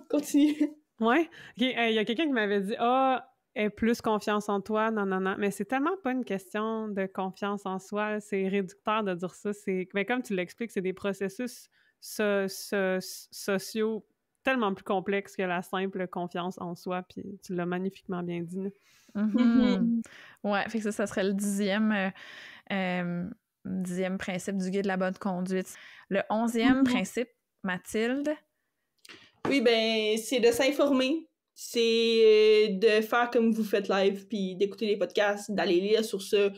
continue. Ouais? Il y a quelqu'un qui m'avait dit « aie plus confiance en toi, non. » Mais c'est tellement pas une question de confiance en soi, c'est réducteur de dire ça. Mais comme tu l'expliques, c'est des processus sociaux tellement plus complexes que la simple confiance en soi, puis tu l'as magnifiquement bien dit. Ouais, fait que ça serait le 10e principe du guide de la bonne conduite. Le 11e principe, Mathilde? Oui, ben, c'est de s'informer. C'est de faire comme vous faites live, puis d'écouter les podcasts, d'aller lire sur ça.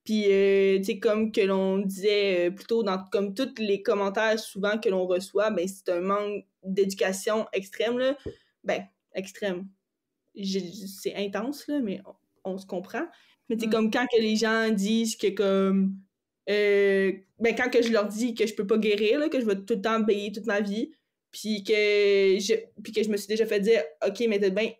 Puis, tu sais, comme que l'on disait plutôt dans comme tous les commentaires souvent que l'on reçoit, ben, c'est un manque d'éducation extrême, là. Ben, extrême. C'est intense, là, mais on se comprend. Mais tu sais, comme quand que les gens disent que comme... ben, quand que je leur dis que je peux pas guérir, là, que je vais tout le temps payer toute ma vie, puis que je me suis déjà fait dire « OK, mais t'as bien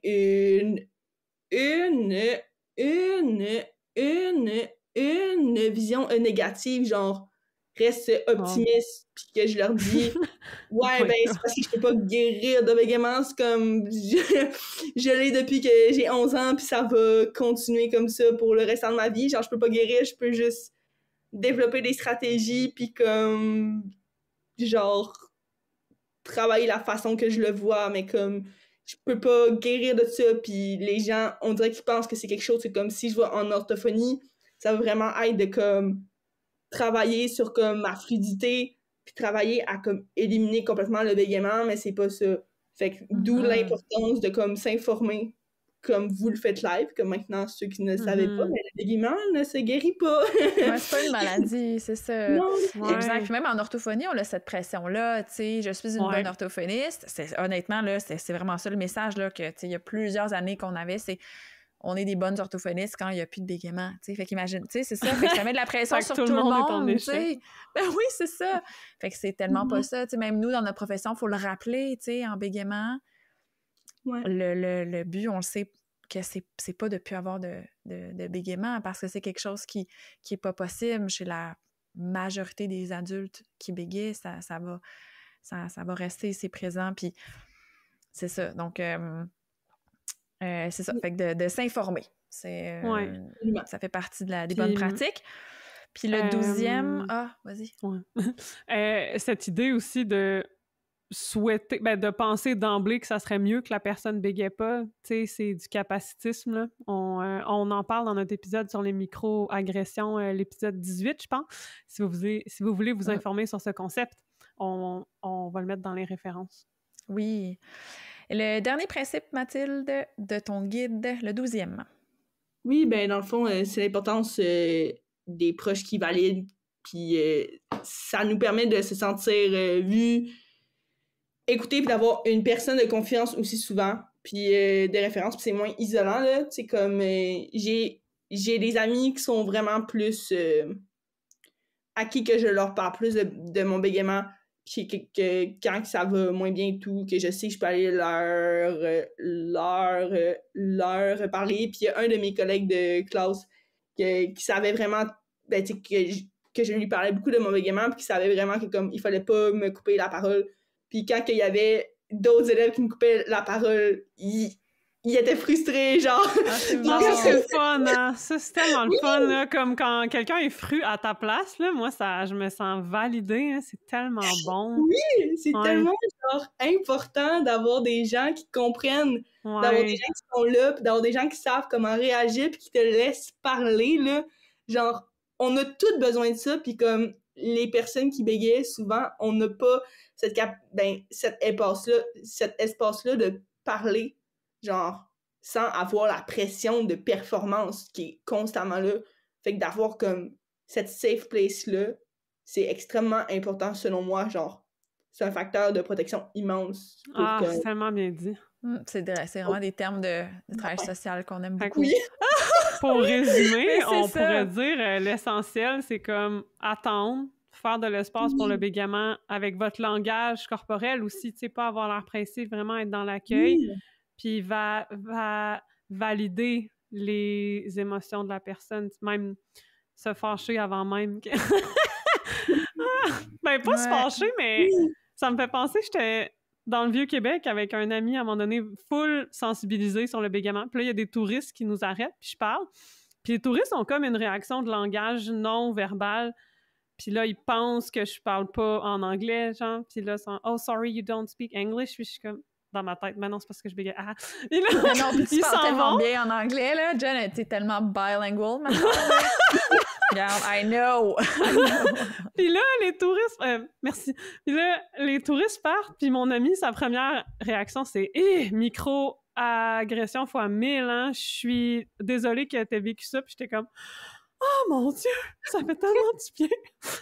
une vision négative, genre reste optimiste, puis que je leur dis ouais, ben c'est parce que je peux pas guérir de bégaiement, c'est comme je l'ai depuis que j'ai 11 ans, puis ça va continuer comme ça pour le restant de ma vie, genre je peux pas guérir, je peux juste développer des stratégies, puis comme genre travailler la façon que je le vois, mais comme je peux pas guérir de ça, puis les gens, on dirait qu'ils pensent que c'est quelque chose, c'est comme si je vais en orthophonie, ça va vraiment être de comme travailler sur comme ma fluidité, puis travailler à comme éliminer complètement le bégaiement, mais c'est pas ça. Fait que d'où l'importance de comme s'informer comme vous le faites live, comme maintenant ceux qui ne le savaient pas, mais le bégaiement ne se guérit pas. Ouais, c'est pas une maladie, c'est ça. Non, exact. Puis même en orthophonie, on a cette pression-là, tu sais, je suis une bonne orthophoniste. Honnêtement, là, c'est vraiment ça le message, là, que, tu sais, il y a plusieurs années qu'on avait, c'est on est des bonnes orthophonistes quand il n'y a plus de bégaiement, tu sais. Fait qu'imagine, tu sais, c'est ça. Fait que ça met de la pression sur tout le monde, tu sais. Ben oui, c'est ça. Fait que c'est tellement pas ça, tu sais. Même nous, dans notre profession, il faut le rappeler, tu sais, en bégaiement. Ouais. Le but, on le sait, que c'est pas de plus avoir de bégaiement parce que c'est quelque chose qui est pas possible chez la majorité des adultes qui bégayent. Ça va rester, c'est présent, puis c'est ça. Donc, c'est ça. Fait que de s'informer, ça fait partie des bonnes pratiques. Puis le 12e... Ah, vas-y. Ouais. Cette idée aussi de souhaiter, de penser d'emblée que ça serait mieux que la personne bégaye pas, tu sais, c'est du capacitisme, là. On en parle dans notre épisode sur les micro-agressions, l'épisode 18, je pense. Si vous voulez vous informer sur ce concept, on va le mettre dans les références. Oui. Le dernier principe, Mathilde, de ton guide, le 12e. Oui, ben dans le fond, c'est l'importance des proches qui valident, puis ça nous permet de se sentir vus, écouter, puis d'avoir une personne de confiance aussi souvent, puis des références, puis c'est moins isolant, là. C'est comme, j'ai des amis qui sont vraiment plus à qui que je leur parle plus de mon bégaiement, puis que quand ça va moins bien et tout, que je sais que je peux aller leur parler. Puis il y a un de mes collègues de classe qui savait vraiment, que je lui parlais beaucoup de mon bégaiement, puis qui savait vraiment que comme il fallait pas me couper la parole. Puis quand il y avait d'autres élèves qui me coupaient la parole, il était frustré, genre. C'est le fun, hein? Ça, c'est tellement le fun, là. Comme quand quelqu'un est fru à ta place, là, moi, je me sens validée, hein, c'est tellement bon. Oui, c'est tellement, genre, important d'avoir des gens qui comprennent, d'avoir des gens qui sont là, puis d'avoir des gens qui savent comment réagir, puis qui te laissent parler, là. Genre, on a tous besoin de ça, puis comme les personnes qui bégayent, souvent, on n'a pas cet espace-là de parler, genre, sans avoir la pression de performance qui est constamment là. Fait que d'avoir comme cette safe place-là, c'est extrêmement important selon moi, genre, c'est un facteur de protection immense. C'est tellement bien dit. C'est vraiment des termes de travail social qu'on aime beaucoup. Oui. Pour résumer, on pourrait dire l'essentiel, c'est comme attendre, faire de l'espace pour le bégaiement avec votre langage corporel aussi, tu sais, pas avoir l'air pressé, vraiment être dans l'accueil. Puis va valider les émotions de la personne, même se fâcher avant même que... pas se fâcher, mais ça me fait penser, j'étais dans le Vieux-Québec avec un ami, à un moment donné, full sensibilisé sur le bégaiement. Puis là, il y a des touristes qui nous arrêtent, puis je parle. Puis les touristes ont comme une réaction de langage non-verbal. Puis là, ils pensent que je parle pas en anglais, genre. Puis là, ils sont « Oh, sorry, you don't speak English ». Puis je suis comme... dans ma tête, mais non, c'est parce que je bégaye. Ah! Et là, non, tu parles tellement bien en anglais, là. Jen, elle était tellement bilingual, maintenant. Regarde, I know! Puis là, les touristes... merci. Puis là, les touristes partent, puis mon ami, sa première réaction, c'est « micro-agression fois 1000, hein? Je suis désolée que t'aies vécu ça. » Puis j'étais comme « Oh mon Dieu! Ça fait tellement du bien! »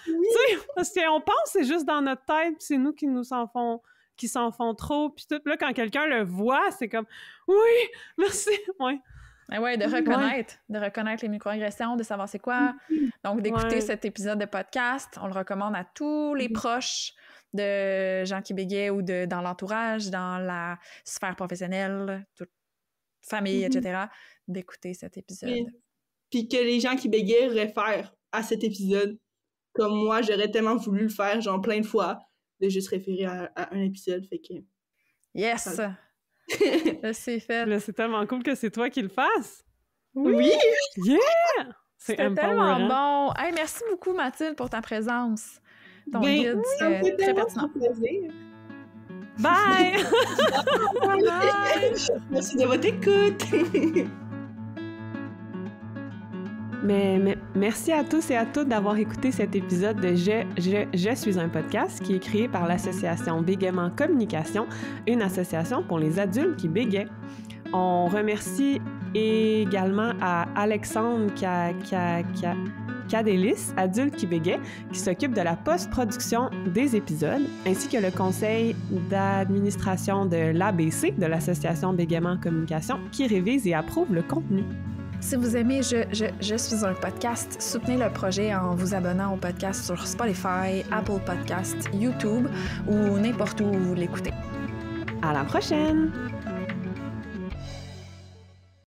Tu sais, parce qu'on pense que c'est juste dans notre tête, puis c'est nous qui s'en font trop, puis tout. Là, quand quelqu'un le voit, c'est comme « Oui, merci! » Ouais, de reconnaître les microagressions, de savoir c'est quoi. Donc, d'écouter cet épisode de podcast. On le recommande à tous les proches de gens qui bégayent ou dans l'entourage, dans la sphère professionnelle, toute famille, etc., d'écouter cet épisode. Puis que les gens qui bégayent réfèrent à cet épisode. Comme moi, j'aurais tellement voulu le faire, genre plein de fois, de juste référer à un épisode, fait que... Yes! Là, c'est fait. Là, c'est tellement cool que c'est toi qui le fasses! Oui! Yeah! C'était tellement bon! Hey, merci beaucoup, Mathilde, pour ta présence. Ton guide, c'était très pertinent. Bye! Bye! Merci de votre écoute! Mais merci à tous et à toutes d'avoir écouté cet épisode de Je suis un podcast qui est créé par l'association Bégaiement Communication, une association pour les adultes qui bégayent. On remercie également à Alexandre Cadélis, adulte québécois, qui s'occupe de la post-production des épisodes, ainsi que le conseil d'administration de l'ABC, de l'Association Bégaiement Communication, qui révise et approuve le contenu. Si vous aimez Je suis un podcast, soutenez le projet en vous abonnant au podcast sur Spotify, Apple Podcasts, YouTube ou n'importe où vous l'écoutez. À la prochaine!